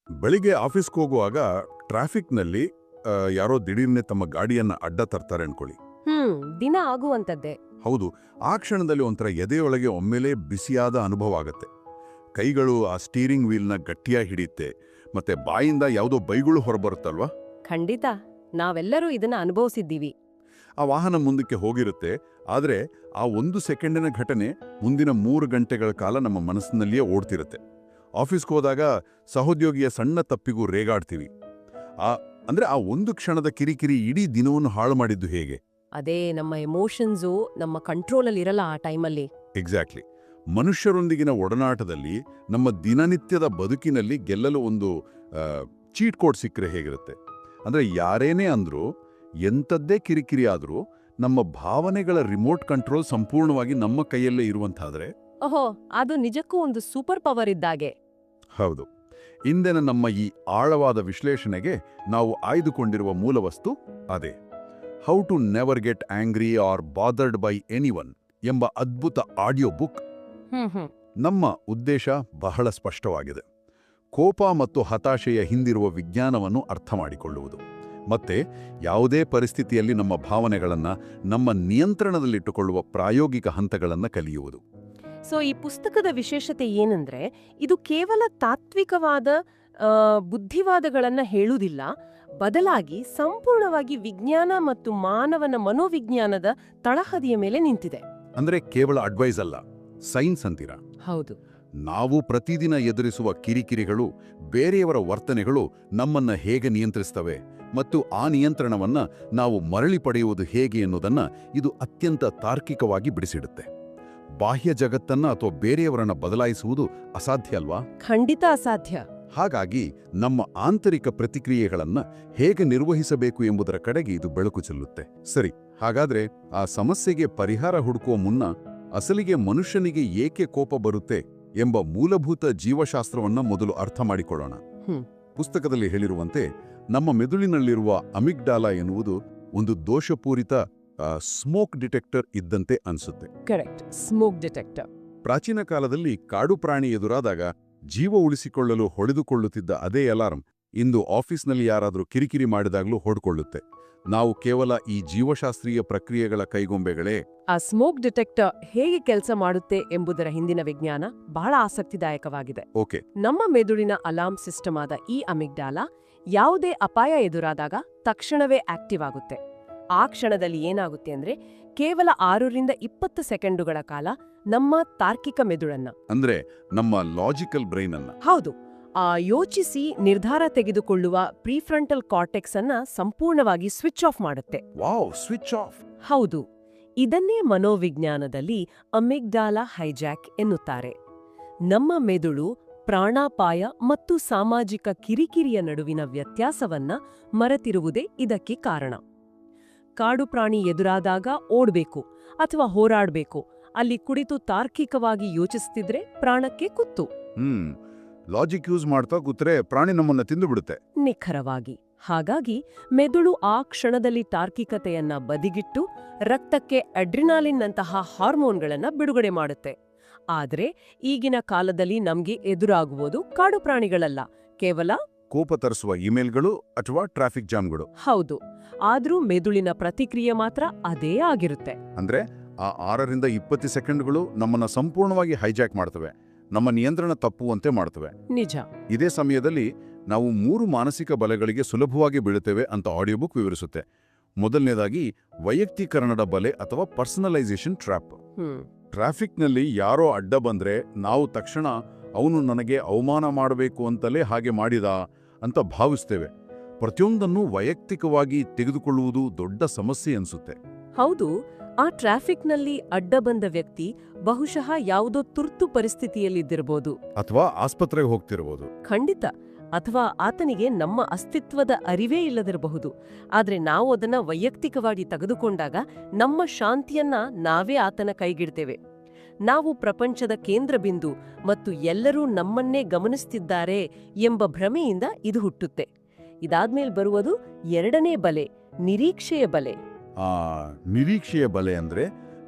ಬೆಳಿಗ್ಗೆ ಆಫೀಸ್ಗೆ ಹೋಗುವಾಗ ಟ್ರಾಫಿಕ್ನಲ್ಲಿ ಯಾರೋ ದಿಢೀರ್ನೆ ತಮ್ಮ ಗಾಡಿಯನ್ನ ಅಡ್ಡ ತರ್ತಾರೆ ಅನ್ಕೊಳ್ಳಿ. ದಿನ ಆಗುವಂತದ್ದೇ. ಹೌದು, ಆ ಕ್ಷಣದಲ್ಲಿ ಒಂಥರ ಎದೆಯೊಳಗೆ ಒಮ್ಮೆಲೇ ಬಿಸಿಯಾದ ಅನುಭವ ಆಗತ್ತೆ. ಕೈಗಳು ಆ ಸ್ಟೀರಿಂಗ್ ವೀಲ್ನ ಗಟ್ಟಿಯಾಗಿ ಹಿಡಿಯುತ್ತೆ, ಮತ್ತೆ ಬಾಯಿಂದ ಯಾವುದೋ ಬೈಗಳು ಹೊರಬರುತ್ತಲ್ವಾ. ಖಂಡಿತ, ನಾವೆಲ್ಲರೂ ಇದನ್ನ ಅನುಭವಿಸಿದ್ದೀವಿ. ಆ ವಾಹನ ಮುಂದಕ್ಕೆ ಹೋಗಿರುತ್ತೆ, ಆದರೆ ಆ 1 ಸೆಕೆಂಡಿನ ಘಟನೆ ಮುಂದಿನ 3 ಗಂಟೆಗಳ ಕಾಲ ನಮ್ಮ ಮನಸ್ಸಿನಲ್ಲಿಯೇ ಓಡ್ತಿರುತ್ತೆ. ಆಫೀಸ್ಗೆ ಹೋದಾಗ ಸಹೋದ್ಯೋಗಿಯ ಸಣ್ಣ ತಪ್ಪಿಗೂ ರೇಗಾಡ್ತೀವಿ. ಅಂದ್ರೆ ಆ ಒಂದು ಕ್ಷಣದ ಕಿರಿಕಿರಿ ಇಡೀ ದಿನವನ್ನು ಹಾಳು ಮಾಡಿದ್ದು ಹೇಗೆ? ಅದೇ ನಮ್ಮ ಎಮೋಷನ್ಸು ನಮ್ಮ ಕಂಟ್ರೋಲಲ್ಲಿ ಇರಲ್ಲ ಆ ಟೈಮಲ್ಲಿ. ಎಕ್ಸಾಕ್ಟ್ಲಿ. ಮನುಷ್ಯರೊಂದಿಗಿನ ಒಡನಾಟದಲ್ಲಿ, ನಮ್ಮ ದಿನನಿತ್ಯದ ಬದುಕಿನಲ್ಲಿ ಗೆಲ್ಲಲು ಒಂದು ಚೀಟ್ ಕೋಡ್ ಸಿಕ್ಕರೆ ಹೇಗಿರುತ್ತೆ? ಅಂದ್ರೆ ಯಾರೇನೇ ಅಂದ್ರೂ, ಎಂಥದ್ದೇ ಕಿರಿಕಿರಿ ಆದ್ರೂ ನಮ್ಮ ಭಾವನೆಗಳ ರಿಮೋಟ್ ಕಂಟ್ರೋಲ್ ಸಂಪೂರ್ಣವಾಗಿ ನಮ್ಮ ಕೈಯಲ್ಲೇ ಇರುವಂತಾದ್ರೆ, ಓಹೋ, ಅದು ನಿಜಕ್ಕೂ ಒಂದು ಸೂಪರ್ ಪವರ್ ಇದ್ದಾಗೆ. ಹೌದು. ಇಂದಿನ ನಮ್ಮ ಈ ಆಳವಾದ ವಿಶ್ಲೇಷಣೆಗೆ ನಾವು ಆಯ್ದುಕೊಂಡಿರುವ ಮೂಲವಸ್ತು ಅದೇ. How to never get angry or bothered by anyone ಎಂಬ ಅದ್ಭುತ ಆಡಿಯೋ ಬುಕ್. ನಮ್ಮ ಉದ್ದೇಶ ಬಹಳ ಸ್ಪಷ್ಟವಾಗಿದೆ: ಕೋಪ ಮತ್ತು ಹತಾಶೆಯ ಹಿಂದಿರುವ ವಿಜ್ಞಾನವನ್ನು ಅರ್ಥ ಮಾಡಿಕೊಳ್ಳುವುದು, ಮತ್ತೆ ಯಾವುದೇ ಪರಿಸ್ಥಿತಿಯಲ್ಲಿ ನಮ್ಮ ಭಾವನೆಗಳನ್ನು ನಮ್ಮ ನಿಯಂತ್ರಣದಲ್ಲಿಟ್ಟುಕೊಳ್ಳುವ ಪ್ರಾಯೋಗಿಕ ಹಂತಗಳನ್ನು ಕಲಿಯುವುದು. ಸೊ ಈ ಪುಸ್ತಕದ ವಿಶೇಷತೆ ಏನಂದ್ರೆ, ಇದು ಕೇವಲ ತಾತ್ವಿಕವಾದ ಬುದ್ಧಿವಾದಗಳನ್ನ ಹೇಳುವುದಿಲ್ಲ, ಬದಲಾಗಿ ಸಂಪೂರ್ಣವಾಗಿ ವಿಜ್ಞಾನ ಮತ್ತು ಮಾನವನ ಮನೋವಿಜ್ಞಾನದ ತಳಹದಿಯ ಮೇಲೆ ನಿಂತಿದೆ. ಅಂದ್ರೆ ಕೇವಲ ಅಡ್ವೈಸ್ ಅಲ್ಲ, ಸೈನ್ಸ್ ಅಂತೀರಾ? ಹೌದು. ನಾವು ಪ್ರತಿದಿನ ಎದುರಿಸುವ ಕಿರಿಕಿರಿಗಳು, ಬೇರೆಯವರ ವರ್ತನೆಗಳು ನಮ್ಮನ್ನ ಹೇಗೆ ನಿಯಂತ್ರಿಸ್ತವೆ ಮತ್ತು ಆ ನಿಯಂತ್ರಣವನ್ನ ನಾವು ಮರಳಿ ಪಡೆಯುವುದು ಹೇಗೆ ಎನ್ನುವುದನ್ನ ಇದು ಅತ್ಯಂತ ತಾರ್ಕಿಕವಾಗಿ ಬಿಡಿಸಿಡುತ್ತೆ. ಬಾಹ್ಯ ಜಗತ್ತನ್ನ ಅಥವಾ ಬೇರೆಯವರನ್ನ ಬದಲಾಯಿಸುವುದು ಅಸಾಧ್ಯ ಅಲ್ವಾ? ಖಂಡಿತ ಅಸಾಧ್ಯ. ಹಾಗಾಗಿ ನಮ್ಮ ಆಂತರಿಕ ಪ್ರತಿಕ್ರಿಯೆಗಳನ್ನ ಹೇಗೆ ನಿರ್ವಹಿಸಬೇಕು ಎಂಬುದರ ಕಡೆಗೆ ಇದು ಬೆಳಕು ಚೆಲ್ಲುತ್ತೆ. ಸರಿ, ಹಾಗಾದ್ರೆ ಆ ಸಮಸ್ಯೆಗೆ ಪರಿಹಾರ ಹುಡುಕುವ ಮುನ್ನ ಅಸಲಿಗೆ ಮನುಷ್ಯನಿಗೆ ಏಕೆ ಕೋಪ ಬರುತ್ತೆ ಎಂಬ ಮೂಲಭೂತ ಜೀವಶಾಸ್ತ್ರವನ್ನ ಮೊದಲು ಅರ್ಥ ಮಾಡಿಕೊಳ್ಳೋಣ. ಪುಸ್ತಕದಲ್ಲಿ ಹೇಳಿರುವಂತೆ ನಮ್ಮ ಮೆದುಳಿನಲ್ಲಿರುವ ಅಮಿಗ್ಡಾಲಾ ಎನ್ನುವುದು ಒಂದು ದೋಷಪೂರಿತ ಸ್ಮೋಕ್ ಡಿಟೆಕ್ಟರ್ ಇದ್ದಂತೆ ಅನ್ಸುತ್ತೆ. Correct, smoke detector. ಪ್ರಾಚೀನ ಕಾಲದಲ್ಲಿ ಕಾಡು ಪ್ರಾಣಿ ಎದುರಾದಾಗ ಜೀವ ಉಳಿಸಿಕೊಳ್ಳಲು ಹೊಡೆದುಕೊಳ್ಳುತ್ತಿದ್ದ ಅದೇ ಅಲಾರ್ಮ್ ಇಂದು ಆಫೀಸ್ನಲ್ಲಿ ಯಾರಾದರೂ ಕಿರಿಕಿರಿ ಮಾಡಿದಾಗಲೂ ಹೊಡ್ಕೊಳ್ಳುತ್ತೆ. ನಾವು ಕೇವಲ ಈ ಜೀವಶಾಸ್ತ್ರೀಯ ಪ್ರಕ್ರಿಯೆಗಳ ಕೈಗೊಂಬೆಗಳೇ. ಆ ಸ್ಮೋಕ್ ಡಿಟೆಕ್ಟರ್ ಹೇಗೆ ಕೆಲಸ ಮಾಡುತ್ತೆ ಎಂಬುದರ ಹಿಂದಿನ ವಿಜ್ಞಾನ ಬಹಳ ಆಸಕ್ತಿದಾಯಕವಾಗಿದೆ. ಓಕೆ. ನಮ್ಮ ಮೆದುಳಿನ ಅಲಾರ್ಮ್ ಸಿಸ್ಟಮ್ ಆದ ಈ ಅಮಿಗ್ಡಾಲಾ ಯಾವುದೇ ಅಪಾಯ ಎದುರಾದಾಗ ತಕ್ಷಣವೇ ಆಕ್ಟಿವ್ ಆಗುತ್ತೆ. ಆ ಕ್ಷಣದಲ್ಲಿ ಏನಾಗುತ್ತೆ ಅಂದ್ರೆ, ಕೇವಲ 6 ರಿಂದ 20 ಸೆಕೆಂಡುಗಳ ಕಾಲ ನಮ್ಮ ತಾರ್ಕಿಕ ಮೆದುಳನ್ನ, ಅಂದ್ರೆ ನಮ್ಮ ಲಾಜಿಕಲ್ ಬ್ರೈನ್ ಅನ್ನ, ಹೌದು, ಯೋಚಿಸಿ ನಿರ್ಧಾರ ತೆಗೆದುಕೊಳ್ಳುವ ಪ್ರೀಫ್ರಂಟಲ್ ಕಾರ್ಟೆಕ್ಸ್ ಅನ್ನ ಸಂಪೂರ್ಣವಾಗಿ ಸ್ವಿಚ್ ಆಫ್ ಮಾಡುತ್ತೆ. Wow, switch off. ಹೌದು, ಇದನ್ನೇ ಮನೋವಿಜ್ಞಾನದಲ್ಲಿ ಅಮಿಗ್ಡಾಲಾ ಹೈಜಾಕ್ ಎನ್ನುತ್ತಾರೆ. ನಮ್ಮ ಮೆದುಳು ಪ್ರಾಣಾಪಾಯ ಮತ್ತು ಸಾಮಾಜಿಕ ಕಿರಿಕಿರಿಯ ನಡುವಿನ ವ್ಯತ್ಯಾಸವನ್ನ ಮರೆತಿರುವುದೇ ಇದಕ್ಕೆ ಕಾರಣ. ಕಾಡು ಪ್ರಾಣಿ ಎದುರಾದಾಗ ಓಡ್ಬೇಕು ಅಥವಾ ಹೋರಾಡ್ಬೇಕು, ಅಲ್ಲಿ ಕುಳಿತು ತಾರ್ಕಿಕವಾಗಿ ಯೋಚಿಸ್ತಿದ್ರೆ ಪ್ರಾಣಕ್ಕೆ ಕುತ್ತು. ಲಾಜಿಕ್ ಯೂಸ್ ಮಾಡ್ತಾ ಕೂತ್ರೆ ಪ್ರಾಣಿ ನಮ್ಮನ್ನ ತಿಂದು ಬಿಡುತ್ತೆ. ನಿಖರವಾಗಿ. ಹಾಗಾಗಿ ಮೆದುಳು ಆ ಕ್ಷಣದಲ್ಲಿ ತಾರ್ಕಿಕತೆಯನ್ನ ಬದಿಗಿಟ್ಟು ರಕ್ತಕ್ಕೆ ಅಡ್ರಿನಾಲಿನ್ನಂತಹ ಹಾರ್ಮೋನ್ಗಳನ್ನ ಬಿಡುಗಡೆ ಮಾಡುತ್ತೆ. ಆದ್ರೆ ಈಗಿನ ಕಾಲದಲ್ಲಿ ನಮ್ಗೆ ಎದುರಾಗುವುದು ಕಾಡು ಪ್ರಾಣಿಗಳಲ್ಲ, ಕೇವಲ ಕೋಪ ತರಿಸುವ ಇಮೇಲ್ಗಳು ಅಥವಾ ಟ್ರಾಫಿಕ್ ಜಾಮ್ಗಳು. ಹೌದು, ಆದ್ರೂ ಮೆದುಳಿನ ಪ್ರತಿಕ್ರಿಯೆ ಮಾತ್ರ ಅದೇ ಆಗಿರುತ್ತೆ. ಅಂದ್ರೆ ಆ 6 ರಿಂದ 20 ಸೆಕೆಂಡ್ಗಳು ನಮ್ಮನ್ನ ಸಂಪೂರ್ಣವಾಗಿ ಹೈಜಾಕ್ ಮಾಡ್ತವೆ, ನಮ್ಮ ನಿಯಂತ್ರಣ ತಪ್ಪುವಂತೆ ಮಾಡ್ತವೆ. ನಿಜ. ಇದೇ ಸಮಯದಲ್ಲಿ ನಾವು 3 ಮಾನಸಿಕ ಬಲೆಗಳಿಗೆ ಸುಲಭವಾಗಿ ಬೀಳುತ್ತೇವೆ ಅಂತ ಆಡಿಯೋ ಬುಕ್ ವಿವರಿಸುತ್ತೆ. ಮೊದಲನೇದಾಗಿ ವೈಯಕ್ತೀಕರಣದ ಬಲೆ ಅಥವಾ ಪರ್ಸನಲೈಸೇಷನ್ ಟ್ರ್ಯಾಪ್. ಟ್ರಾಫಿಕ್ನಲ್ಲಿ ಯಾರೋ ಅಡ್ಡ ಬಂದ್ರೆ ನಾವು ತಕ್ಷಣ ಅವನು ನನಗೆ ಅವಮಾನ ಮಾಡಬೇಕು ಅಂತಲೇ ಹಾಗೆ ಮಾಡಿದ ಅಂತ ಭಾವಿಸ್ತೇವೆ. ಪ್ರತಿಯೊಂದನ್ನು ವೈಯಕ್ತಿಕವಾಗಿ ತೆಗೆದುಕೊಳ್ಳುವುದು ದೊಡ್ಡ ಸಮಸ್ಯೆ ಅನ್ಸುತ್ತೆ. ಹೌದು, ಆ ಟ್ರಾಫಿಕ್ನಲ್ಲಿ ಅಡ್ಡ ಬಂದ ವ್ಯಕ್ತಿ ಬಹುಶಃ ಯಾವುದೋ ತುರ್ತು ಪರಿಸ್ಥಿತಿಯಲ್ಲಿದ್ದಿರಬಹುದು, ಅಥವಾ ಆಸ್ಪತ್ರೆಗೆ ಹೋಗ್ತಿರಬಹುದು. ಖಂಡಿತ. ಅಥವಾ ಆತನಿಗೆ ನಮ್ಮ ಅಸ್ತಿತ್ವದ ಅರಿವೇ ಇಲ್ಲದಿರಬಹುದು. ಆದ್ರೆ ನಾವು ಅದನ್ನ ವೈಯಕ್ತಿಕವಾಗಿ ತೆಗೆದುಕೊಂಡಾಗ ನಮ್ಮ ಶಾಂತಿಯನ್ನ ನಾವೇ ಆತನ ಕೈಗಿಡ್ತೇವೆ. ನಾವು ಪ್ರಪಂಚದ ಕೇಂದ್ರ ಬಿಂದು ಮತ್ತು ಎಲ್ಲರೂ ನಮ್ಮನ್ನೇ ಗಮನಿಸ್ತಿದ್ದಾರೆ ಎಂಬ ಭ್ರಮೆಯಿಂದ ಇದು ಹುಟ್ಟುತ್ತೆ. ಇದಾದ್ಮೇಲೆ ಬರುವುದು 2ನೇ ಬಲೆ, ನಿರೀಕ್ಷೆಯ ಬಲೆ. ನಿರೀಕ್ಷೆಯ ಬಲೆ ಅಂದ್ರೆ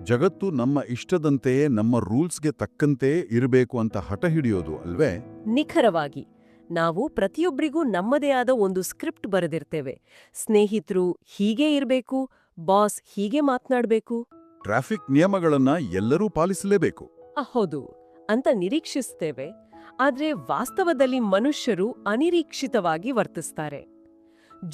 ಜಗತ್ತು ನಮ್ಮ ಇಷ್ಟದಂತೆಯೇ ನಮ್ಮ ರೂಲ್ಸ್ಗೆ ತಕ್ಕಂತೆಯೇ ಇರಬೇಕು ಅಂತ ಹಠ ಹಿಡಿಯೋದು ಅಲ್ವೇ? ನಿಖರವಾಗಿ. ನಾವು ಪ್ರತಿಯೊಬ್ಬರಿಗೂ ನಮ್ಮದೇ ಆದ ಒಂದು ಸ್ಕ್ರಿಪ್ಟ್ ಬರೆದಿರ್ತೇವೆ. ಸ್ನೇಹಿತರು ಹೀಗೇ ಇರಬೇಕು, ಬಾಸ್ ಹೀಗೆ ಮಾತನಾಡಬೇಕು. ಟ್ರಾಫಿಕ್ ನಿಯಮಗಳನ್ನ ಎಲ್ಲರೂ ಪಾಲಿಸಲೇಬೇಕು. ಹೌದು ಅಂತ ನಿರೀಕ್ಷಿಸ್ತೇವೆ. ಆದ್ರೆ ವಾಸ್ತವದಲ್ಲಿ ಮನುಷ್ಯರು ಅನಿರೀಕ್ಷಿತವಾಗಿ ವರ್ತಿಸ್ತಾರೆ.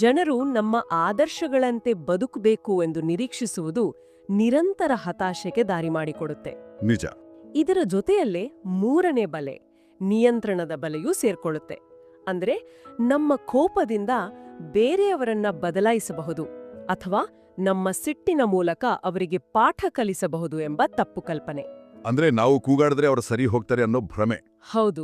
ಜನರು ನಮ್ಮ ಆದರ್ಶಗಳಂತೆ ಬದುಕಬೇಕು ಎಂದು ನಿರೀಕ್ಷಿಸುವುದು ನಿರಂತರ ಹತಾಶೆಗೆ ದಾರಿ ಮಾಡಿಕೊಡುತ್ತೆ. ನಿಜ. ಇದರ ಜೊತೆಯಲ್ಲೇ ಮೂರನೇ ಬಲೆ, ನಿಯಂತ್ರಣದ ಬಲೆಯೂ ಸೇರ್ಕೊಳ್ಳುತ್ತೆ. ಅಂದ್ರೆ ನಮ್ಮ ಕೋಪದಿಂದ ಬೇರೆಯವರನ್ನ ಬದಲಾಯಿಸಬಹುದು ಅಥವಾ ನಮ್ಮ ಸಿಟ್ಟಿನ ಮೂಲಕ ಅವರಿಗೆ ಪಾಠ ಕಲಿಸಬಹುದು ಎಂಬ ತಪ್ಪು ಕಲ್ಪನೆ. ಅಂದ್ರೆ ನಾವು ಕೂಗಾಡಿದ್ರೆ ಅವರು ಸರಿ ಹೋಗ್ತಾರೆ ಅನ್ನೋ ಭ್ರಮೆ. ಹೌದು.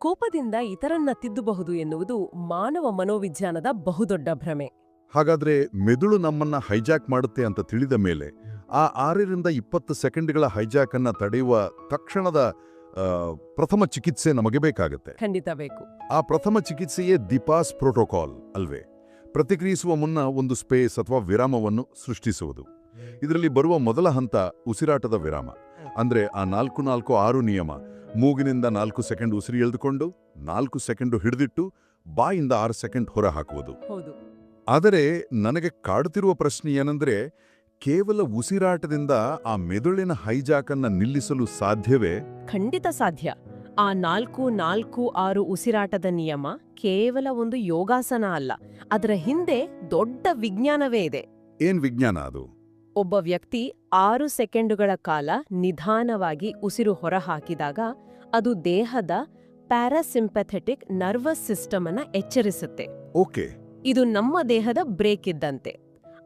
ಕೋಪದಿಂದ ಇತರನ್ನ ತಿದ್ದಬಹುದು ಎನ್ನುವುದು ಮಾನವ ಮನೋವಿಜ್ಞಾನದ ಬಹುದೊಡ್ಡ ಭ್ರಮೆ. ಹಾಗಾದ್ರೆ ಮೆದುಳು ನಮ್ಮನ್ನ ಹೈಜಾಕ್ ಮಾಡುತ್ತೆ ಅಂತ ತಿಳಿದ ಮೇಲೆ ಆ 6-20 ಸೆಕೆಂಡ್ಗಳ ಹೈಜಾಕ್ ಅನ್ನ ತಡೆಯುವ ತಕ್ಷಣದ ಪ್ರಥಮ ಚಿಕಿತ್ಸೆ ನಮಗೆ ಬೇಕಾಗುತ್ತೆ. ಖಂಡಿತ ಬೇಕು. ಆ ಪ್ರಥಮ ಚಿಕಿತ್ಸೆಯೇ ದಿಪಾಸ್ ಪ್ರೋಟೋಕಾಲ್ ಅಲ್ವೇ? ಪ್ರತಿಕ್ರಿಯಿಸುವ ಮುನ್ನ ಒಂದು ಸ್ಪೇಸ್ ಅಥವಾ ವಿರಾಮವನ್ನು ಸೃಷ್ಟಿಸುವುದು. ಇದರಲ್ಲಿ ಬರುವ ಮೊದಲ ಹಂತ ಉಸಿರಾಟದ ವಿರಾಮ. ಅಂದ್ರೆ ಆ 4-4-6 ನಿಯಮ. ಮೂಗಿನಿಂದ 4 ಸೆಕೆಂಡ್ ಉಸಿರು ಎಳೆದುಕೊಂಡು 4 ಸೆಕೆಂಡು ಹಿಡಿದಿಟ್ಟು ಬಾಯಿಂದ 6 ಸೆಕೆಂಡ್ ಹೊರ ಹಾಕುವುದು. ಹೌದು. ಆದರೆ ನನಗೆ ಕಾಡುತ್ತಿರುವ ಪ್ರಶ್ನೆ ಏನಂದ್ರೆ, ಕೇವಲ ಉಸಿರಾಟದಿಂದ ಆ ಮೆದುಳಿನ ಹೈಜಾಕನ್ನ ನಿಲ್ಲಿಸಲು ಸಾಧ್ಯವೇ? ಖಂಡಿತ ಸಾಧ್ಯ. ಆ 4-4-6 ಉಸಿರಾಟದ ನಿಯಮ ಕೇವಲ ಒಂದು ಯೋಗಾಸನ ಅಲ್ಲ. ಅದರ ಹಿಂದೆ ದೊಡ್ಡ ವಿಜ್ಞಾನವೇ ಇದೆ. ಏನ್ ವಿಜ್ಞಾನ ಅದು? ಒಬ್ಬ ವ್ಯಕ್ತಿ 6 ಸೆಕೆಂಡುಗಳ ಕಾಲ ನಿಧಾನವಾಗಿ ಉಸಿರು ಹೊರಹಾಕಿದಾಗ ಅದು ದೇಹದ ಪ್ಯಾರಾಸಿಂಪಥೆಟಿಕ್ ನರ್ವಸ್ ಸಿಸ್ಟಮ್ ಅನ್ನ ಎಚ್ಚರಿಸುತ್ತೆ. ಓಕೆ. ಇದು ನಮ್ಮ ದೇಹದ ಬ್ರೇಕ್ ಇದ್ದಂತೆ.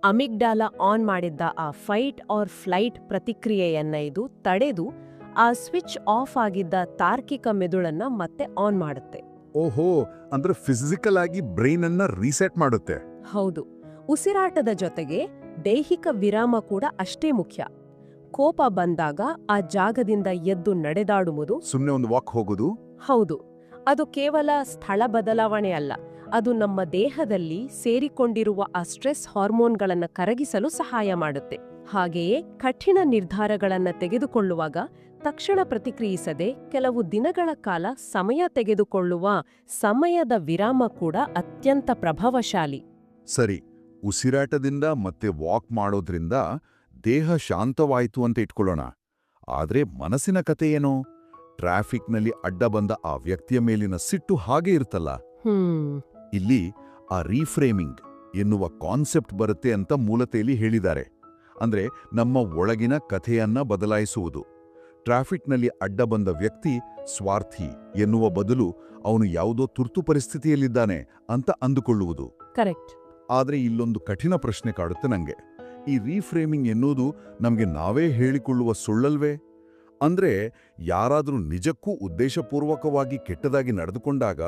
ಅಮಿಗ್ಡಾಲ ಆನ್ ಮಾಡಿದ್ದ ಆ ಫೈಟ್ ಆರ್ ಫ್ಲೈಟ್ ಪ್ರತಿಕ್ರಿಯೆಯನ್ನ ಇದು ತಡೆದು ಆ ಸ್ವಿಚ್ ಆಫ್ ಆಗಿದ್ದ ತಾರ್ಕಿಕ ಮೆದುಳನ್ನ ಮತ್ತೆ ಆನ್ ಮಾಡುತ್ತೆ. ಓಹೋ, ಅಂದ್ರೆ ಫಿಸಿಕಲ್ ಆಗಿ ಬ್ರೈನ್ ಅನ್ನ ರೀಸೆಟ್ ಮಾಡುತ್ತೆ. ಹೌದು. ಉಸಿರಾಟದ ಜೊತೆಗೆ ದೈಹಿಕ ವಿರಾಮ ಕೂಡ ಅಷ್ಟೇ ಮುಖ್ಯ. ಕೋಪ ಬಂದಾಗ ಆ ಜಾಗದಿಂದ ಎದ್ದು ನಡೆದಾಡುವುದು, ಸುಮ್ಮನೆ ಒಂದು ವಾಕ್ ಹೋಗೋದು. ಹೌದು. ಅದು ಕೇವಲ ಸ್ಥಳ ಬದಲಾವಣೆ ಅಲ್ಲ, ಅದು ನಮ್ಮ ದೇಹದಲ್ಲಿ ಸೇರಿಕೊಂಡಿರುವ ಆ ಸ್ಟ್ರೆಸ್ ಹಾರ್ಮೋನ್ಗಳನ್ನು ಕರಗಿಸಲು ಸಹಾಯ ಮಾಡುತ್ತೆ. ಹಾಗೆಯೇ ಕಠಿಣ ನಿರ್ಧಾರಗಳನ್ನ ತೆಗೆದುಕೊಳ್ಳುವಾಗ ತಕ್ಷಣ ಪ್ರತಿಕ್ರಿಯಿಸದೆ ಕೆಲವು ದಿನಗಳ ಕಾಲ ಸಮಯ ತೆಗೆದುಕೊಳ್ಳುವ ಸಮಯದ ವಿರಾಮ ಕೂಡ ಅತ್ಯಂತ ಪ್ರಭಾವಶಾಲಿ. ಸರಿ, ಉಸಿರಾಟದಿಂದ ಮತ್ತೆ ವಾಕ್ ಮಾಡೋದ್ರಿಂದ ದೇಹ ಶಾಂತವಾಯ್ತು ಅಂತ ಇಟ್ಕೊಳ್ಳೋಣ. ಆದ್ರೆ ಮನಸ್ಸಿನ ಕತೆ ಏನೋ? ಟ್ರಾಫಿಕ್ನಲ್ಲಿ ಅಡ್ಡ ಬಂದ ಆ ವ್ಯಕ್ತಿಯ ಮೇಲಿನ ಸಿಟ್ಟು ಹಾಗೆ ಇರ್ತಲ್ಲ. ಇಲ್ಲಿ ಆ ರೀಫ್ರೇಮಿಂಗ್ ಎನ್ನುವ ಕಾನ್ಸೆಪ್ಟ್ ಬರುತ್ತೆ ಅಂತ ಮೂಲತೆಯಲ್ಲಿ ಹೇಳಿದ್ದಾರೆ. ಅಂದ್ರೆ ನಮ್ಮ ಒಳಗಿನ ಕಥೆಯನ್ನ ಬದಲಾಯಿಸುವುದು. ಟ್ರಾಫಿಕ್ನಲ್ಲಿ ಅಡ್ಡ ಬಂದ ವ್ಯಕ್ತಿ ಸ್ವಾರ್ಥಿ ಎನ್ನುವ ಬದಲು ಅವನು ಯಾವುದೋ ತುರ್ತು ಪರಿಸ್ಥಿತಿಯಲ್ಲಿದ್ದಾನೆ ಅಂತ ಅಂದುಕೊಳ್ಳುವುದು. ಕರೆಕ್ಟ್. ಆದ್ರೆ ಇಲ್ಲೊಂದು ಕಠಿಣ ಪ್ರಶ್ನೆ ಕಾಡುತ್ತೆ ನಂಗೆ. ಈ ರೀಫ್ರೇಮಿಂಗ್ ಎನ್ನುವುದು ನಮ್ಗೆ ನಾವೇ ಹೇಳಿಕೊಳ್ಳುವ ಸುಳ್ಳಲ್ವೇ? ಅಂದ್ರೆ ಯಾರಾದ್ರೂ ನಿಜಕ್ಕೂ ಉದ್ದೇಶಪೂರ್ವಕವಾಗಿ ಕೆಟ್ಟದಾಗಿ ನಡೆದುಕೊಂಡಾಗ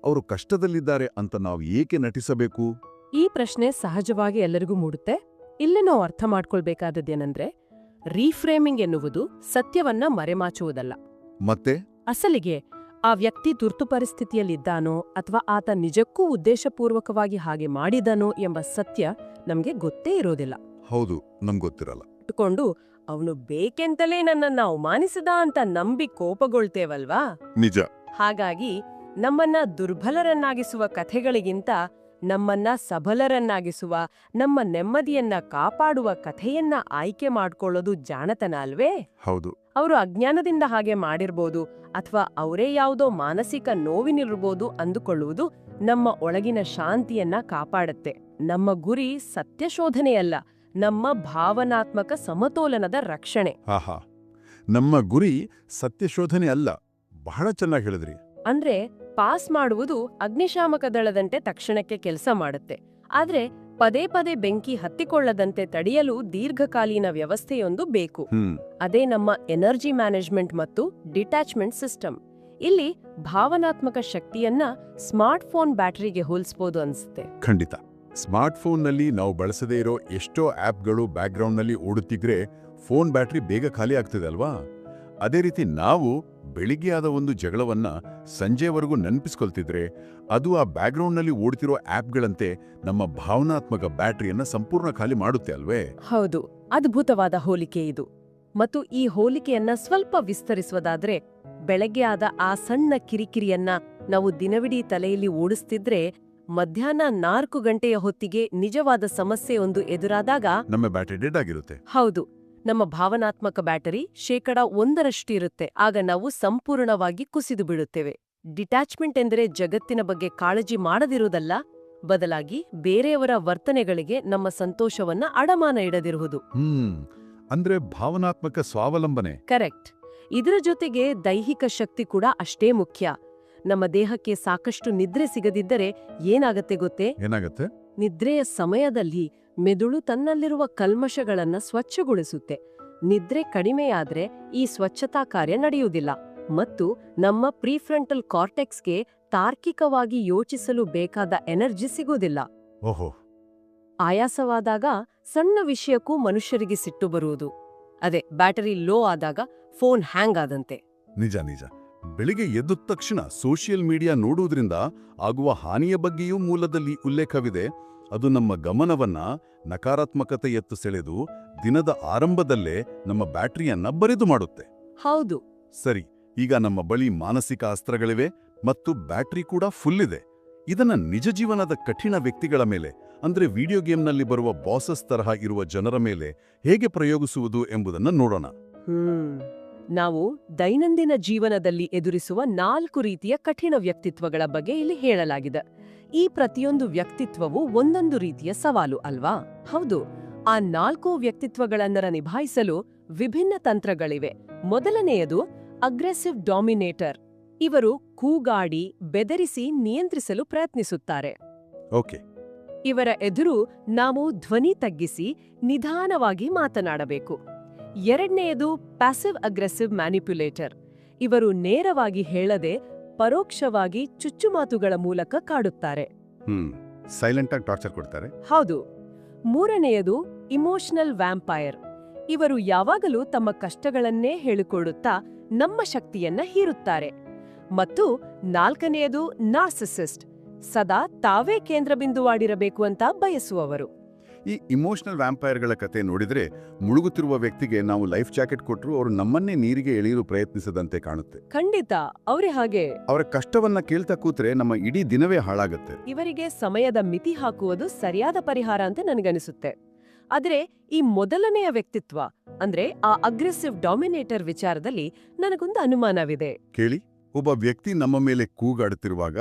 ಅವರು ಕಷ್ಟದಲ್ಲಿದ್ದಾರೆ ಅಂತ ನಾವು ಏಕೆ ನಟಿಸಬೇಕು? ಈ ಪ್ರಶ್ನೆ ಸಹಜವಾಗಿ ಎಲ್ಲರಿಗೂ ಮೂಡುತ್ತೆ. ಇಲ್ಲಿ ನಾವು ಅರ್ಥ ಮಾಡ್ಕೊಳ್ಬೇಕಾದದ್ದೇನೆಂದ್ರೆ, ರೀಫ್ರೇಮಿಂಗ್ ಎನ್ನುವುದು ಸತ್ಯವನ್ನ ಮರೆಮಾಚುವುದಲ್ಲ. ಮತ್ತೆ ಅಸಲಿಗೆ ಆ ವ್ಯಕ್ತಿ ತುರ್ತು ಪರಿಸ್ಥಿತಿಯಲ್ಲಿದ್ದಾನೋ ಅಥವಾ ಆತ ನಿಜಕ್ಕೂ ಉದ್ದೇಶಪೂರ್ವಕವಾಗಿ ಹಾಗೆ ಮಾಡಿದನೋ ಎಂಬ ಸತ್ಯ ನಮ್ಗೆ ಗೊತ್ತೇ ಇರೋದಿಲ್ಲ. ಹೌದು, ನಮ್ಗೊತ್ತಿರಲ್ಲ. ಇಟ್ಕೊಂಡು ಅವನು ಬೇಕೆಂತಲೇ ನನ್ನನ್ನ ಅವಮಾನಿಸಿದ ಅಂತ ನಂಬಿ ಕೋಪಗೊಳ್ತೇವಲ್ವಾ? ನಿಜ. ಹಾಗಾಗಿ ನಮ್ಮನ್ನ ದುರ್ಬಲರನ್ನಾಗಿಸುವ ಕಥೆಗಳಿಗಿಂತ ನಮ್ಮನ್ನ ಸಬಲರನ್ನಾಗಿಸುವ, ನಮ್ಮ ನೆಮ್ಮದಿಯನ್ನ ಕಾಪಾಡುವ ಕಥೆಯನ್ನ ಆಯ್ಕೆ ಮಾಡ್ಕೊಳ್ಳೋದು ಜಾಣತನ ಅಲ್ವೇ? ಹೌದು. ಅವರು ಅಜ್ಞಾನದಿಂದ ಹಾಗೆ ಮಾಡಿರ್ಬೋದು ಅಥವಾ ಅವರೇ ಯಾವುದೋ ಮಾನಸಿಕ ನೋವಿನಿರ್ಬೋದು ಅಂದುಕೊಳ್ಳುವುದು ನಮ್ಮ ಒಳಗಿನ ಶಾಂತಿಯನ್ನ ಕಾಪಾಡುತ್ತೆ. ನಮ್ಮ ಗುರಿ ಸತ್ಯಶೋಧನೆಯಲ್ಲ, ನಮ್ಮ ಭಾವನಾತ್ಮಕ ಸಮತೋಲನದ ರಕ್ಷಣೆ. ಆಹಾ, ನಮ್ಮ ಗುರಿ ಸತ್ಯಶೋಧನೆ ಅಲ್ಲ. ಬಹಳ ಚೆನ್ನಾಗಿ ಹೇಳಿದ್ರಿ. ಅಂದ್ರೆ ಪಾಸ್ ಮಾಡುವುದು ಅಗ್ನಿಶಾಮಕ ದಳದಂತೆ ತಕ್ಷಣಕ್ಕೆ ಕೆಲಸ ಮಾಡುತ್ತೆ. ಆದ್ರೆ ಪದೇ ಪದೇ ಬೆಂಕಿ ಹತ್ತಿಕೊಳ್ಳದಂತೆ ತಡೆಯಲು ದೀರ್ಘಕಾಲೀನ ವ್ಯವಸ್ಥೆಯೊಂದು ಬೇಕು. ಅದೇ ನಮ್ಮ ಎನರ್ಜಿ ಮ್ಯಾನೇಜ್ಮೆಂಟ್ ಮತ್ತು ಡಿಟ್ಯಾಚ್ಮೆಂಟ್ ಸಿಸ್ಟಮ್. ಇಲ್ಲಿ ಭಾವನಾತ್ಮಕ ಶಕ್ತಿಯನ್ನ ಸ್ಮಾರ್ಟ್ಫೋನ್ ಬ್ಯಾಟರಿಗೆ ಹೋಲಿಸಬಹುದು ಅನ್ಸುತ್ತೆ. ಖಂಡಿತ. ಸ್ಮಾರ್ಟ್ಫೋನ್ನಲ್ಲಿ ನಾವು ಬಳಸದೇ ಇರೋ ಎಷ್ಟೋ ಆಪ್ಗಳು ಬ್ಯಾಕ್ಗ್ರೌಂಡ್ನಲ್ಲಿ ಓಡುತ್ತಿದ್ರೆ ಫೋನ್ ಬ್ಯಾಟ್ರಿ ಬೇಗ ಖಾಲಿ ಆಗ್ತದೆ ಅಲ್ವಾ? ಅದೇ ರೀತಿ ನಾವು ಬೆಳಿಗ್ಗೆ ಆದ ಒಂದು ಜಗಳವನ್ನ ಸಂಜೆವರೆಗೂ ನೆನಪಿಸ್ಕೊಳ್ತಿದ್ರೆ ಅದು ಆ ಬ್ಯಾಕ್ಗ್ರೌಂಡ್ನಲ್ಲಿ ಓಡ್ತಿರೋ ಆಪ್ಗಳಂತೆ ನಮ್ಮ ಭಾವನಾತ್ಮಕ ಬ್ಯಾಟರಿಯನ್ನ ಸಂಪೂರ್ಣ ಖಾಲಿ ಮಾಡುತ್ತೆ ಅಲ್ವೇ? ಹೌದು, ಅದ್ಭುತವಾದ ಹೋಲಿಕೆ ಇದು. ಮತ್ತು ಈ ಹೋಲಿಕೆಯನ್ನ ಸ್ವಲ್ಪ ವಿಸ್ತರಿಸುವುದಾದ್ರೆ, ಬೆಳಗ್ಗೆ ಆದ ಆ ಸಣ್ಣ ಕಿರಿಕಿರಿಯನ್ನ ನಾವು ದಿನವಿಡೀ ತಲೆಯಲ್ಲಿ ಓಡಿಸ್ತಿದ್ರೆ ಮಧ್ಯಾಹ್ನ 4 ಗಂಟೆಯ ಹೊತ್ತಿಗೆ ನಿಜವಾದ ಸಮಸ್ಯೆಯೊಂದು ಎದುರಾದಾಗ ನಮ್ಮ ಬ್ಯಾಟರಿ ಡೆಡ್ ಆಗಿರುತ್ತೆ. ಹೌದು, ನಮ್ಮ ಭಾವನಾತ್ಮಕ ಬ್ಯಾಟರಿ 1% ಇರುತ್ತೆ. ಆಗ ನಾವು ಸಂಪೂರ್ಣವಾಗಿ ಕುಸಿದು ಬಿಡುತ್ತೇವೆ. ಡಿಟ್ಯಾಚ್ಮೆಂಟ್ ಎಂದರೆ ಜಗತ್ತಿನ ಬಗ್ಗೆ ಕಾಳಜಿ ಮಾಡದಿರುವುದಲ್ಲ, ಬದಲಾಗಿ ಬೇರೆಯವರ ವರ್ತನೆಗಳಿಗೆ ನಮ್ಮ ಸಂತೋಷವನ್ನ ಅಡಮಾನ ಇಡದಿರುವುದು. ಅಂದ್ರೆ ಭಾವನಾತ್ಮಕ ಸ್ವಾವಲಂಬನೆ. ಕರೆಕ್ಟ್. ಇದರ ಜೊತೆಗೆ ದೈಹಿಕ ಶಕ್ತಿ ಕೂಡ ಅಷ್ಟೇ ಮುಖ್ಯ. ನಮ್ಮ ದೇಹಕ್ಕೆ ಸಾಕಷ್ಟು ನಿದ್ರೆ ಸಿಗದಿದ್ದರೆ ಏನಾಗತ್ತೆ ಗೊತ್ತೇ? ಏನಾಗತ್ತೆ? ನಿದ್ರೆಯ ಸಮಯದಲ್ಲಿ ಮೆದುಳು ತನ್ನಲ್ಲಿರುವ ಕಲ್ಮಶಗಳನ್ನ ಸ್ವಚ್ಛಗೊಳಿಸುತ್ತೆ. ನಿದ್ರೆ ಕಡಿಮೆಯಾದ್ರೆ ಈ ಸ್ವಚ್ಛತಾ ಕಾರ್ಯ ನಡೆಯುವುದಿಲ್ಲ ಮತ್ತು ನಮ್ಮ ಪ್ರೀಫ್ರಂಟಲ್ ಕಾರ್ಟೆಕ್ಸ್ಗೆ ತಾರ್ಕಿಕವಾಗಿ ಯೋಚಿಸಲು ಬೇಕಾದ ಎನರ್ಜಿ ಸಿಗುವುದಿಲ್ಲ. ಓಹೋ. ಆಯಾಸವಾದಾಗ ಸಣ್ಣ ವಿಷಯಕ್ಕೂ ಮನುಷ್ಯರಿಗೆ ಸಿಟ್ಟು ಬರುವುದು. ಅದೇ ಬ್ಯಾಟರಿ ಲೋ ಆದಾಗ ಫೋನ್ ಹ್ಯಾಂಗ್ ಆದಂತೆ. ನಿಜ ನಿಜ. ಬೆಳಿಗ್ಗೆ ಎದ್ದ ತಕ್ಷಣ ಸೋಷಿಯಲ್ ಮೀಡಿಯಾ ನೋಡುವುದರಿಂದ ಆಗುವ ಹಾನಿಯ ಬಗ್ಗೆಯೂ ಮೂಲದಲ್ಲಿ ಉಲ್ಲೇಖವಿದೆ. ಅದು ನಮ್ಮ ಗಮನವನ್ನ ನಕಾರಾತ್ಮಕತೆಯತ್ತ ಸೆಳೆದು ದಿನದ ಆರಂಭದಲ್ಲೇ ನಮ್ಮ ಬ್ಯಾಟರಿಯನ್ನ ಬರಿದು ಮಾಡುತ್ತೆ. ಹೌದು. ಸರಿ, ಈಗ ನಮ್ಮ ಬಳಿ ಮಾನಸಿಕ ಅಸ್ತ್ರಗಳಿವೆ ಮತ್ತು ಬ್ಯಾಟರಿ ಕೂಡ ಫುಲ್ ಇದೆ. ಇದನ್ನ ನಿಜ ಜೀವನದ ಕಠಿಣ ವ್ಯಕ್ತಿಗಳ ಮೇಲೆ, ಅಂದ್ರೆ ವಿಡಿಯೋ ಗೇಮ್ನಲ್ಲಿ ಬರುವ ಬಾಸಸ್ ತರಹ ಇರುವ ಜನರ ಮೇಲೆ ಹೇಗೆ ಪ್ರಯೋಗಿಸುವುದು ಎಂಬುದನ್ನು ನೋಡೋಣ. ನಾವು ದೈನಂದಿನ ಜೀವನದಲ್ಲಿ ಎದುರಿಸುವ 4 ರೀತಿಯ ಕಠಿಣ ವ್ಯಕ್ತಿತ್ವಗಳ ಬಗ್ಗೆ ಇಲ್ಲಿ ಹೇಳಲಾಗಿದೆ. ಈ ಪ್ರತಿಯೊಂದು ವ್ಯಕ್ತಿತ್ವವು ಒಂದೊಂದು ರೀತಿಯ ಸವಾಲು ಅಲ್ವಾ? ಹೌದು. ಆ 4 ವ್ಯಕ್ತಿತ್ವಗಳನ್ನ ನಿಭಾಯಿಸಲು ವಿಭಿನ್ನ ತಂತ್ರಗಳಿವೆ. ಮೊದಲನೆಯದು ಅಗ್ರೆಸಿವ್ ಡಾಮಿನೇಟರ್. ಇವರು ಕೂಗಾಡಿ ಬೆದರಿಸಿ ನಿಯಂತ್ರಿಸಲು ಪ್ರಯತ್ನಿಸುತ್ತಾರೆ. ಓಕೆ. ಇವರ ಎದುರು ನಾವು ಧ್ವನಿ ತಗ್ಗಿಸಿ ನಿಧಾನವಾಗಿ ಮಾತನಾಡಬೇಕು. ಎರಡನೆಯದು ಪ್ಯಾಸಿವ್ ಅಗ್ರೆಸಿವ್ ಮ್ಯಾನಿಪ್ಯುಲೇಟರ್. ಇವರು ನೇರವಾಗಿ ಹೇಳದೆ ಪರೋಕ್ಷವಾಗಿ ಚುಚ್ಚುಮಾತುಗಳ ಮೂಲಕ ಕಾಡುತ್ತಾರೆ. ಸೈಲೆಂಟ್ ಆಗಿ ಟಾರ್ಚರ್ ಕೊಡ್ತಾರೆ. ಹೌದು. ಮೂರನೆಯದು ಇಮೋಷನಲ್ ವ್ಯಾಂಪೈರ್. ಇವರು ಯಾವಾಗಲೂ ತಮ್ಮ ಕಷ್ಟಗಳನ್ನೇ ಹೇಳಿಕೊಳ್ಳುತ್ತಾ ನಮ್ಮ ಶಕ್ತಿಯನ್ನ ಹೀರುತ್ತಾರೆ. ಮತ್ತು ನಾಲ್ಕನೆಯದು ನಾರ್ಸಿಸಿಸ್ಟ್. ಸದಾ ತಾವೇ ಕೇಂದ್ರಬಿಂದುವಾಗಿರಬೇಕು ಅಂತ ಬಯಸುವವರು. ಈ ಇಮೋಷನಲ್ ವ್ಯಾಂಪೈರ್ಗಳ ಕತೆ ನೋಡಿದ್ರೆ ಮುಳುಗುತ್ತಿರುವ ವ್ಯಕ್ತಿಗೆ ನಾವು ಲೈಫ್ ಜಾಕೆಟ್ ಕೊಟ್ಟರು ಅವರು ನಮ್ಮನ್ನೇ ನೀರಿಗೆ ಎಳೆಯಲು ಪ್ರಯತ್ನಿಸದಂತೆ ಕಾಣುತ್ತೆ. ಖಂಡಿತ ಅವರೇ ಹಾಗೆ. ಅವರ ಕಷ್ಟವನ್ನ ಕೇಳ್ತಾ ಕೂತ್ರೆ ನಮ್ಮ ಇಡೀ ದಿನವೇ ಹಾಳಾಗುತ್ತೆ. ಇವರಿಗೆ ಸಮಯದ ಮಿತಿ ಹಾಕುವುದು ಸರಿಯಾದ ಪರಿಹಾರ ಅಂತ ನನಗನಿಸುತ್ತೆ. ಆದರೆ ಈ ಮೊದಲನೆಯ ವ್ಯಕ್ತಿತ್ವ ಅಂದ್ರೆ ಆ ಅಗ್ರೆಸಿವ್ ಡಾಮಿನೇಟರ್ ವಿಚಾರದಲ್ಲಿ ನನಗೊಂದು ಅನುಮಾನವಿದೆ. ಕೇಳಿ, ಒಬ್ಬ ವ್ಯಕ್ತಿ ನಮ್ಮ ಮೇಲೆ ಕೂಗಾಡುತ್ತಿರುವಾಗ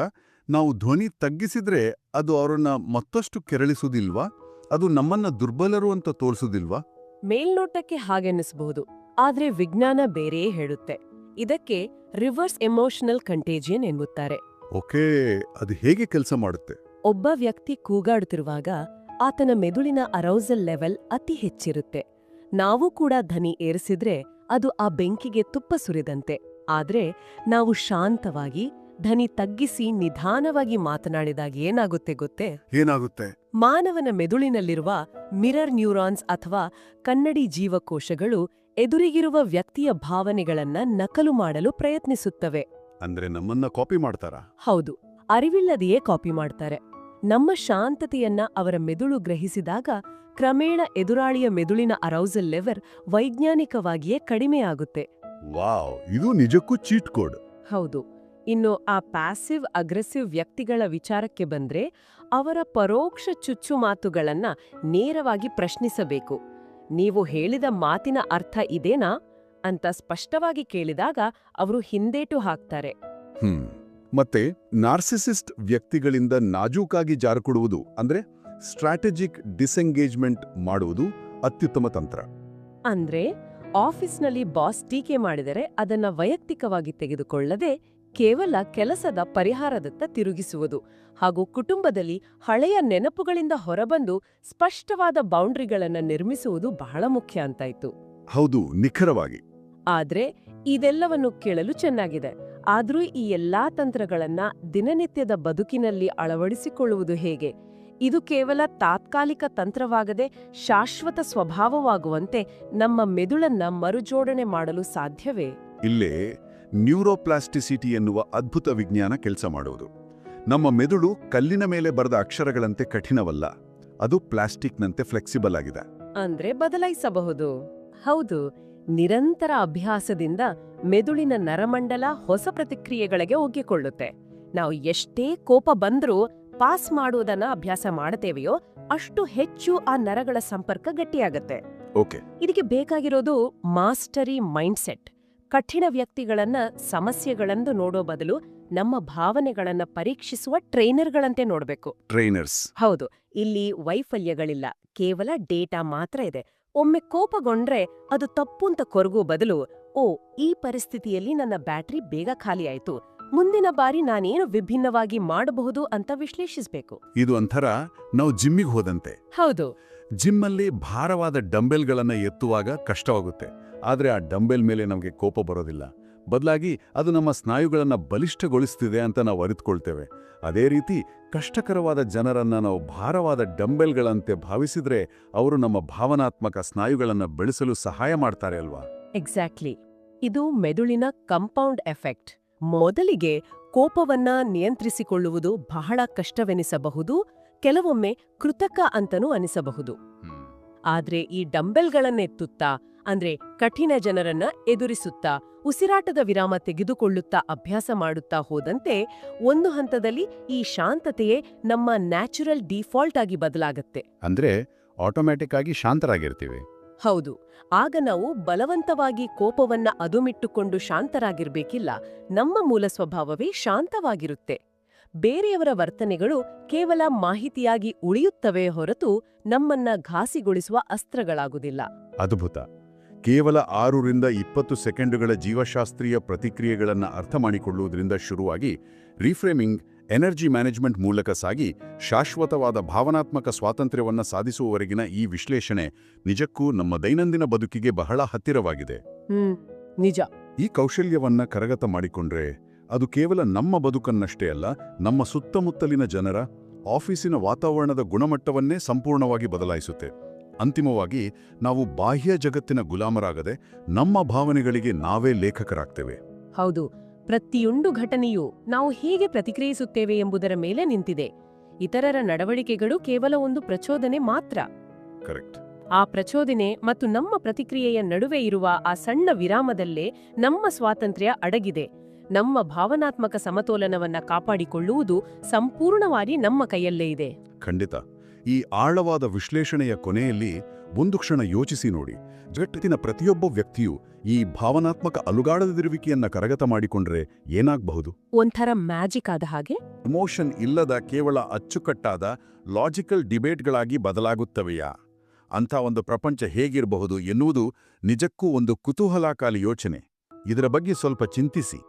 ನಾವು ಧ್ವನಿ ತಗ್ಗಿಸಿದ್ರೆ ಅದು ಅವರನ್ನ ಮತ್ತಷ್ಟು ಕೆರಳಿಸುವುದಿಲ್ವಾ? ಅದು ನಮ್ಮನ್ನ ದುರ್ಬಲರು ಅಂತ ತೋರಿಸುವುದಿಲ್ವಾ? ಮೇಲ್ನೋಟಕ್ಕೆ ಹಾಗೆನ್ನಿಸಬಹುದು, ಆದ್ರೆ ವಿಜ್ಞಾನ ಬೇರೆಯೇ ಹೇಳುತ್ತೆ. ಇದಕ್ಕೆ ರಿವರ್ಸ್ ಎಮೋಷನಲ್ ಕಂಟೇಜಿಯನ್ ಎನ್ನುತ್ತಾರೆ. ಓಕೆ, ಅದು ಹೇಗೆ ಕೆಲಸ ಮಾಡುತ್ತೆ? ಒಬ್ಬ ವ್ಯಕ್ತಿ ಕೂಗಾಡುತ್ತಿರುವಾಗ ಆತನ ಮೆದುಳಿನ ಅರೌಸಲ್ ಲೆವೆಲ್ ಅತಿ ಹೆಚ್ಚಿರುತ್ತೆ. ನಾವು ಕೂಡ ಧ್ವನಿ ಏರಿಸಿದ್ರೆ ಅದು ಆ ಬೆಂಕಿಗೆ ತುಪ್ಪ ಸುರಿದಂತೆ. ಆದ್ರೆ ನಾವು ಶಾಂತವಾಗಿ ಧ್ವನಿ ತಗ್ಗಿಸಿ ನಿಧಾನವಾಗಿ ಮಾತನಾಡಿದಾಗ ಏನಾಗುತ್ತೆ ಗೊತ್ತೇ? ಏನಾಗುತ್ತೆ? ಮಾನವನ ಮೆದುಳಿನಲ್ಲಿರುವ ಮಿರರ್ ನ್ಯೂರಾನ್ಸ್ ಅಥವಾ ಕನ್ನಡಿ ಜೀವಕೋಶಗಳು ಎದುರಿಗಿರುವ ವ್ಯಕ್ತಿಯ ಭಾವನೆಗಳನ್ನ ನಕಲು ಮಾಡಲು ಪ್ರಯತ್ನಿಸುತ್ತವೆ. ಅಂದ್ರೆ ನಮ್ಮನ್ನ ಕಾಪಿ ಮಾಡ್ತಾರಾ? ಹೌದು, ಅರಿವಿಲ್ಲದೆಯೇ ಕಾಪಿ ಮಾಡ್ತಾರೆ. ನಮ್ಮ ಶಾಂತತೆಯನ್ನ ಅವರ ಮೆದುಳು ಗ್ರಹಿಸಿದಾಗ ಕ್ರಮೇಣ ಎದುರಾಳಿಯ ಮೆದುಳಿನ ಅರೌಸಲ್ ಲೆವೆಲ್ ವೈಜ್ಞಾನಿಕವಾಗಿಯೇ ಕಡಿಮೆಯಾಗುತ್ತೆ. ವಾವ್, ಇದು ನಿಜಕ್ಕೂ ಚೀಟ್ ಕೋಡ್. ಹೌದು. ಇನ್ನು ಆ ಪ್ಯಾಸಿವ್ ಅಗ್ರೆಸಿವ್ ವ್ಯಕ್ತಿಗಳ ವಿಚಾರಕ್ಕೆ ಬಂದ್ರೆ ಅವರ ಪರೋಕ್ಷ ಚುಚ್ಚುಮಾತುಗಳನ್ನ ನೇರವಾಗಿ ಪ್ರಶ್ನಿಸಬೇಕು. ನೀವು ಹೇಳಿದ ಮಾತಿನ ಅರ್ಥ ಇದೇನಾ ಅಂತ ಸ್ಪಷ್ಟವಾಗಿ ಕೇಳಿದಾಗ ಅವರು ಹಿಂದೇಟು ಹಾಕ್ತಾರೆ. ಮತ್ತೆ ನಾರ್ಸಿಸಿಸ್ಟ್ ವ್ಯಕ್ತಿಗಳಿಂದ ನಾಜೂಕಾಗಿ ಜಾರಿಕೊಡುವುದು ಅಂದ್ರೆ ಸ್ಟ್ರಾಟಜಿಕ್ ಡಿಸೆಂಗೇಜ್ಮೆಂಟ್ ಮಾಡುವುದು ಅತ್ಯುತ್ತಮ ತಂತ್ರ. ಅಂದ್ರೆ ಆಫೀಸ್ನಲ್ಲಿ ಬಾಸ್ ಟೀಕೆ ಮಾಡಿದರೆ ಅದನ್ನ ವೈಯಕ್ತಿಕವಾಗಿ ತೆಗೆದುಕೊಳ್ಳದೆ ಕೇವಲ ಕೆಲಸದ ಪರಿಹಾರದತ್ತ ತಿರುಗಿಸುವುದು ಹಾಗೂ ಕುಟುಂಬದಲ್ಲಿ ಹಳೆಯ ನೆನಪುಗಳಿಂದ ಹೊರಬಂದು ಸ್ಪಷ್ಟವಾದ ಬೌಂಡ್ರಿಗಳನ್ನ ನಿರ್ಮಿಸುವುದು ಬಹಳ ಮುಖ್ಯ ಅಂತಾಯ್ತು. ಹೌದು, ನಿಖರವಾಗಿ. ಆದ್ರೆ ಇದೆಲ್ಲವನ್ನು ಕೇಳಲು ಚೆನ್ನಾಗಿದೆ. ಆದ್ರೂ ಈ ಎಲ್ಲಾ ತಂತ್ರಗಳನ್ನ ದಿನನಿತ್ಯದ ಬದುಕಿನಲ್ಲಿ ಅಳವಡಿಸಿಕೊಳ್ಳುವುದು ಹೇಗೆ? ಇದು ಕೇವಲ ತಾತ್ಕಾಲಿಕ ತಂತ್ರವಾಗದೆ ಶಾಶ್ವತ ಸ್ವಭಾವವಾಗುವಂತೆ ನಮ್ಮ ಮೆದುಳನ್ನ ಮರುಜೋಡಣೆ ಮಾಡಲು ಸಾಧ್ಯವೇ? ಇಲ್ಲೇ ನ್ಯೂರೋಪ್ಲಾಸ್ಟಿಸಿಟಿ ಎನ್ನುವ ಅದ್ಭುತ ವಿಜ್ಞಾನ ಕೆಲಸ ಮಾಡುವುದು. ನಮ್ಮ ಮೆದುಳು ಕಲ್ಲಿನ ಮೇಲೆ ಬರೆದ ಅಕ್ಷರಗಳಂತೆ ಕಠಿಣವಲ್ಲ, ಅದು ಪ್ಲಾಸ್ಟಿಕ್ನಂತೆ ಫ್ಲೆಕ್ಸಿಬಲ್ ಆಗಿದೆ. ಅಂದ್ರೆ ಬದಲಾಯಿಸಬಹುದು. ಹೌದು, ನಿರಂತರ ಅಭ್ಯಾಸದಿಂದ ಮೆದುಳಿನ ನರಮಂಡಲ ಹೊಸ ಪ್ರತಿಕ್ರಿಯೆಗಳಿಗೆ ಒಗ್ಗಿಕೊಳ್ಳುತ್ತೆ. ನಾವು ಎಷ್ಟೇ ಕೋಪ ಬಂದ್ರೂ ಪಾಸ್ ಮಾಡುವುದನ್ನ ಅಭ್ಯಾಸ ಮಾಡ್ತೇವೆಯೋ ಅಷ್ಟು ಹೆಚ್ಚು ಆ ನರಗಳ ಸಂಪರ್ಕ ಗಟ್ಟಿಯಾಗತ್ತೆ. ಓಕೆ. ಇದಕ್ಕೆ ಬೇಕಾಗಿರೋದು ಮಾಸ್ಟರಿ ಮೈಂಡ್ಸೆಟ್. ಕಠಿಣ ವ್ಯಕ್ತಿಗಳನ್ನ ಸಮಸ್ಯೆಗಳೆಂದು ನೋಡೋ ಬದಲು ನಮ್ಮ ಭಾವನೆಗಳನ್ನ ಪರೀಕ್ಷಿಸುವ ಟ್ರೈನರ್ಗಳಂತೆ ನೋಡ್ಬೇಕು. ಟ್ರೈನರ್ಸ್. ಹೌದು, ಇಲ್ಲಿ ವೈಫಲ್ಯಗಳಿಲ್ಲ, ಕೇವಲ ಡೇಟಾ ಮಾತ್ರ ಇದೆ. ಒಮ್ಮೆ ಕೋಪಗೊಂಡ್ರೆ ಅದು ತಪ್ಪು ಅಂತ ಕೊರಗೋ ಬದಲು, ಓ, ಈ ಪರಿಸ್ಥಿತಿಯಲ್ಲಿ ನನ್ನ ಬ್ಯಾಟರಿ ಬೇಗ ಖಾಲಿ ಆಯ್ತು, ಮುಂದಿನ ಬಾರಿ ನಾನೇನು ವಿಭಿನ್ನವಾಗಿ ಮಾಡಬಹುದು ಅಂತ ವಿಶ್ಲೇಷಿಸಬೇಕು. ಇದು ಒಂಥರ ನಾವು ಜಿಮ್ಮಿಗೆ ಹೋದಂತೆ. ಹೌದು. ಜಿಮ್ಮಲ್ಲಿ ಭಾರವಾದ ಡಂಬೆಲ್ಗಳನ್ನ ಎತ್ತುವಾಗ ಕಷ್ಟವಾಗುತ್ತೆ. ಆದರೆ ಆ ಡಂಬೆಲ್ ಮೇಲೆ ನಮಗೆ ಕೋಪ ಬರೋದಿಲ್ಲ. ಬದಲಾಗಿ ಅದು ನಮ್ಮ ಸ್ನಾಯುಗಳನ್ನು ಬಲಿಷ್ಠಗೊಳಿಸ್ತಿದೆ ಅಂತ ನಾವು ಅರಿತುಕೊಳ್ತೇವೆ. ಅದೇ ರೀತಿ ಕಷ್ಟಕರವಾದ ಜನರನ್ನ ನಾವು ಭಾರವಾದ ಡಂಬೆಲ್ಗಳಂತೆ ಭಾವಿಸಿದ್ರೆ ಅವರು ನಮ್ಮ ಭಾವನಾತ್ಮಕ ಸ್ನಾಯುಗಳನ್ನು ಬೆಳೆಸಲು ಸಹಾಯ ಮಾಡ್ತಾರೆ ಅಲ್ವಾ? ಎಕ್ಸಾಕ್ಟ್ಲಿ. ಇದು ಮೆದುಳಿನ ಕಂಪೌಂಡ್ ಎಫೆಕ್ಟ್. ಮೊದಲಿಗೆ ಕೋಪವನ್ನ ನಿಯಂತ್ರಿಸಿಕೊಳ್ಳುವುದು ಬಹಳ ಕಷ್ಟವೆನಿಸಬಹುದು, ಕೆಲವೊಮ್ಮೆ ಕೃತಕ ಅಂತನೂ ಅನಿಸಬಹುದು. ಆದ್ರೆ ಈ ಡಂಬೆಲ್ಗಳನ್ನೆತ್ತುತ್ತಾ, ಅಂದ್ರೆ ಕಠಿಣ ಜನರನ್ನ ಎದುರಿಸುತ್ತಾ, ಉಸಿರಾಟದ ವಿರಾಮ ತೆಗೆದುಕೊಳ್ಳುತ್ತಾ ಅಭ್ಯಾಸ ಮಾಡುತ್ತಾ ಹೋದಂತೆ ಒಂದು ಹಂತದಲ್ಲಿ ಈ ಶಾಂತತೆಯೇ ನಮ್ಮ ನ್ಯಾಚುರಲ್ ಡಿಫಾಲ್ಟ್ ಆಗಿ ಬದಲಾಗತ್ತೆ. ಅಂದ್ರೆ ಆಟೋಮ್ಯಾಟಿಕ್ ಆಗಿ ಶಾಂತರಾಗಿರ್ತೀವಿ. ಹೌದು. ಆಗ ನಾವು ಬಲವಂತವಾಗಿ ಕೋಪವನ್ನ ಅದುಮಿಟ್ಟುಕೊಂಡು ಶಾಂತರಾಗಿರ್ಬೇಕಿಲ್ಲ. ನಮ್ಮ ಮೂಲ ಸ್ವಭಾವವೇ ಶಾಂತವಾಗಿರುತ್ತೆ. ಬೇರೆಯವರ ವರ್ತನೆಗಳು ಕೇವಲ ಮಾಹಿತಿಯಾಗಿ ಉಳಿಯುತ್ತವೆ ಹೊರತು ನಮ್ಮನ್ನ ಘಾಸಿಗೊಳಿಸುವ ಅಸ್ತ್ರಗಳಾಗುವುದಿಲ್ಲ. ಅದ್ಭುತ. ಕೇವಲ 6ರಿಂದ 20 ಸೆಕೆಂಡುಗಳ ಜೀವಶಾಸ್ತ್ರೀಯ ಪ್ರತಿಕ್ರಿಯೆಗಳನ್ನು ಅರ್ಥ ಮಾಡಿಕೊಳ್ಳುವುದರಿಂದ ಶುರುವಾಗಿ ರೀಫ್ರೇಮಿಂಗ್, ಎನರ್ಜಿ ಮ್ಯಾನೇಜ್ಮೆಂಟ್ ಮೂಲಕ ಸಾಗಿ ಶಾಶ್ವತವಾದ ಭಾವನಾತ್ಮಕ ಸ್ವಾತಂತ್ರ್ಯವನ್ನು ಸಾಧಿಸುವವರೆಗಿನ ಈ ವಿಶ್ಲೇಷಣೆ ನಿಜಕ್ಕೂ ನಮ್ಮ ದೈನಂದಿನ ಬದುಕಿಗೆ ಬಹಳ ಹತ್ತಿರವಾಗಿದೆ. ನಿಜ. ಈ ಕೌಶಲ್ಯವನ್ನ ಕರಗತ ಮಾಡಿಕೊಂಡ್ರೆ ಅದು ಕೇವಲ ನಮ್ಮ ಬದುಕನ್ನಷ್ಟೇ ಅಲ್ಲ, ನಮ್ಮ ಸುತ್ತಮುತ್ತಲಿನ ಜನರ, ಆಫೀಸಿನ ವಾತಾವರಣದ ಗುಣಮಟ್ಟವನ್ನೇ ಸಂಪೂರ್ಣವಾಗಿ ಬದಲಾಯಿಸುತ್ತೆ. ಅಂತಿಮವಾಗಿ ನಾವು ಬಾಹ್ಯ ಜಗತ್ತಿನ ಗುಲಾಮರಾಗದೆ ನಮ್ಮ ಭಾವನೆಗಳಿಗೆ ನಾವೇ ಲೇಖಕರಾಗ್ತೇವೆ. ಹೌದು. ಪ್ರತಿಯೊಂದು ಘಟನೆಯೂ ನಾವು ಹೇಗೆ ಪ್ರತಿಕ್ರಿಯಿಸುತ್ತೇವೆ ಎಂಬುದರ ಮೇಲೆ ನಿಂತಿದೆ. ಇತರರ ನಡವಳಿಕೆಗಳು ಕೇವಲ ಒಂದು ಪ್ರಚೋದನೆ ಮಾತ್ರ. ಕರೆಕ್ಟ್. ಆ ಪ್ರಚೋದನೆ ಮತ್ತು ನಮ್ಮ ಪ್ರತಿಕ್ರಿಯೆಯ ನಡುವೆ ಇರುವ ಆ ಸಣ್ಣ ವಿರಾಮದಲ್ಲೇ ನಮ್ಮ ಸ್ವಾತಂತ್ರ್ಯ ಅಡಗಿದೆ. ನಮ್ಮ ಭಾವನಾತ್ಮಕ ಸಮತೋಲನವನ್ನ ಕಾಪಾಡಿಕೊಳ್ಳುವುದು ಸಂಪೂರ್ಣವಾಗಿ ನಮ್ಮ ಕೈಯಲ್ಲೇ ಇದೆ. ಖಂಡಿತ. ಈ ಆಳವಾದ ವಿಶ್ಲೇಷಣೆಯ ಕೊನೆಯಲ್ಲಿ ಒಂದು ಕ್ಷಣ ಯೋಚಿಸಿ ನೋಡಿ. ಜಗತ್ತಿನ ಪ್ರತಿಯೊಬ್ಬ ವ್ಯಕ್ತಿಯೂ ಈ ಭಾವನಾತ್ಮಕ ಅಲುಗಾಡದಿರುವಿಕೆಯನ್ನ ಕರಗತ ಮಾಡಿಕೊಂಡ್ರೆ ಏನಾಗಬಹುದು? ಒಂಥರ ಮ್ಯಾಜಿಕ್ ಆದ ಹಾಗೆ. ಎಮೋಷನ್ ಇಲ್ಲದ ಕೇವಲ ಅಚ್ಚುಕಟ್ಟಾದ ಲಾಜಿಕಲ್ ಡಿಬೇಟ್ಗಳಾಗಿ ಬದಲಾಗುತ್ತವೆಯಾ? ಅಂಥ ಒಂದು ಪ್ರಪಂಚ ಹೇಗಿರಬಹುದು ಎನ್ನುವುದು ನಿಜಕ್ಕೂ ಒಂದು ಕುತೂಹಲಕಾರಿ ಯೋಚನೆ. ಇದರ ಬಗ್ಗೆ ಸ್ವಲ್ಪ ಚಿಂತಿಸಿ.